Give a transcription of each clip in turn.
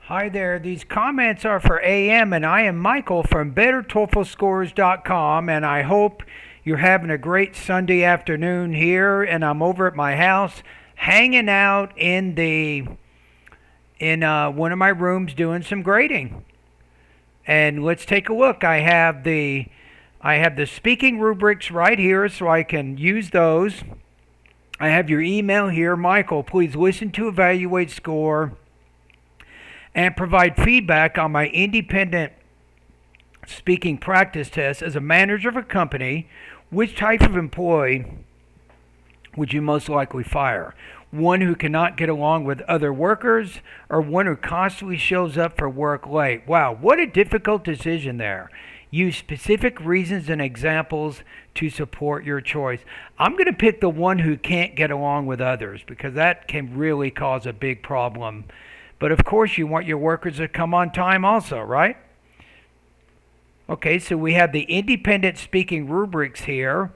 Hi there. These comments are for AM, and I am Michael from BetterTOEFLScores.com, and I hope you're having a great Sunday afternoon here. And I'm over at my house, hanging out in one of my rooms doing some grading. And let's take a look. I have the speaking rubrics right here, so I can use those. I have your email here, Michael. Please listen to evaluate score and provide feedback on my independent speaking practice test as a manager of a company. Which type of employee would you most likely fire? One who cannot get along with other workers, or one who constantly shows up for work late? Wow, what a difficult decision there. Use specific reasons and examples to support your choice. I'm going to pick the one who can't get along with others, because that can really cause a big problem. But of course, you want your workers to come on time also, right? Okay, so we have the independent speaking rubrics here,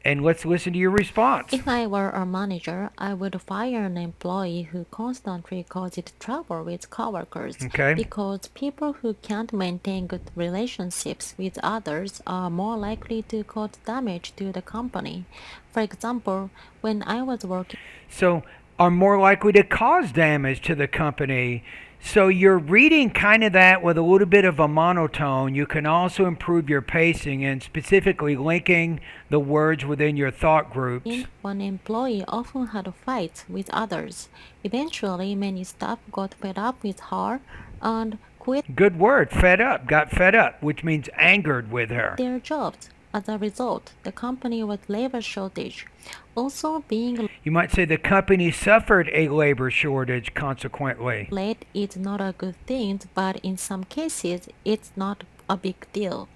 and let's listen to your response. If I were a manager, I would fire an employee who constantly causes trouble with coworkers Okay. because people who can't maintain good relationships with others are more likely to cause damage to the company. For example, when I was working So, are more likely to cause damage to the company. So, you're reading kind of that with a little bit of a monotone. You can also improve your pacing and specifically linking the words within your thought groups. one employee often had fights with others. Eventually, many staff got fed up with her and quit Good word, fed up, got fed up, which means angered with her. their jobs. As a result, the company was labor shortage. Also, being You might say the company suffered a labor shortage consequently. late is not a good thing, but in some cases, it's not a big deal.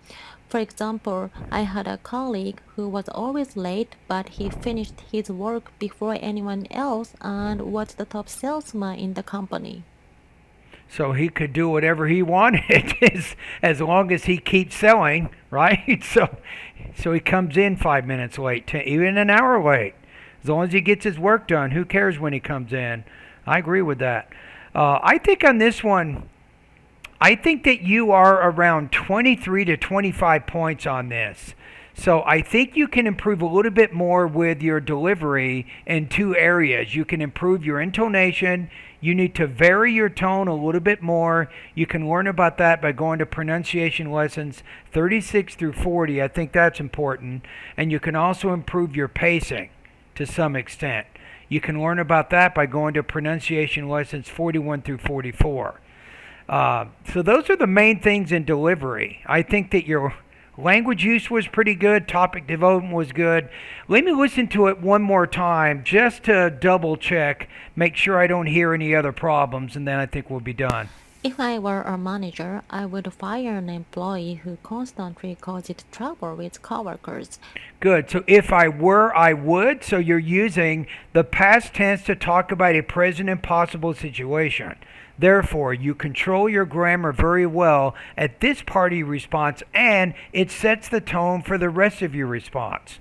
For example, I had a colleague who was always late, but he finished his work before anyone else and was the top salesman in the company. So he could do whatever he wanted as long as he keeps selling, right? So he comes in 5 minutes late, even an hour late. As long as he gets his work done, who cares when he comes in? I agree with that. I think on this one, I think that you are around 23 to 25 points on this. So I think you can improve a little bit more with your delivery in two areas. You can improve your intonation. You need to vary your tone a little bit more. You can learn about that by going to pronunciation lessons 36 through 40. I think that's important. And you can also improve your pacing to some extent. You can learn about that by going to pronunciation lessons 41 through 44. So those are the main things in delivery. I think that your language use was pretty good. Topic development was good. Let me listen to it one more time just to double check, make sure I don't hear any other problems, and then I think we'll be done. If I were a manager, I would fire an employee who constantly causes trouble with coworkers. Good. So if I were, I would. So you're using the past tense to talk about a present and possible situation. Therefore, you control your grammar very well at this part of your response, and it sets the tone for the rest of your response.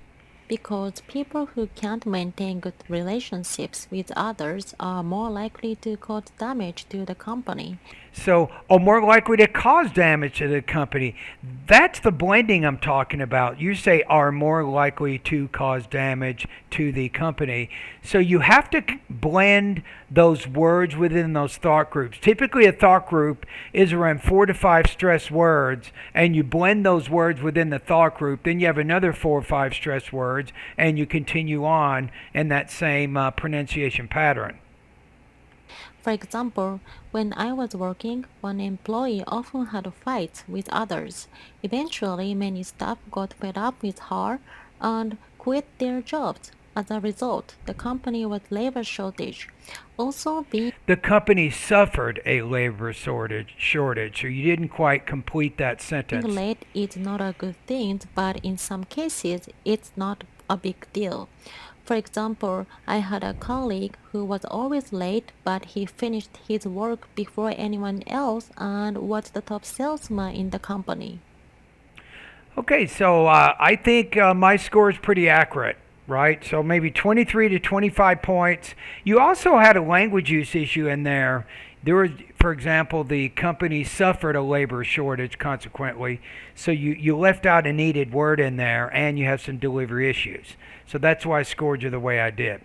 Because people who can't maintain good relationships with others are more likely to cause damage to the company. So, are more likely to cause damage to the company. That's the blending I'm talking about. You say are more likely to cause damage to the company. So, you have to blend those words within those thought groups. Typically, a thought group is around 4 to 5 stress words, and you blend those words within the thought group. Then you have another 4 or 5 stress words, and you continue on in that same pronunciation pattern. For example, when I was working, one employee often had fights with others. Eventually, many staff got fed up with her and quit their jobs. As a result, the company was labor shortage. Also, being The company suffered a labor shortage, so you didn't quite complete that sentence. late is not a good thing, but in some cases, it's not a big deal. For example, I had a colleague who was always late, but he finished his work before anyone else and was the top salesman in the company. Okay, so I think my score is pretty accurate. right? So maybe 23 to 25 points. You also had a language use issue in there. There was, for example, the company suffered a labor shortage consequently. So you left out a needed word in there and you have some delivery issues. So that's why I scored you the way I did.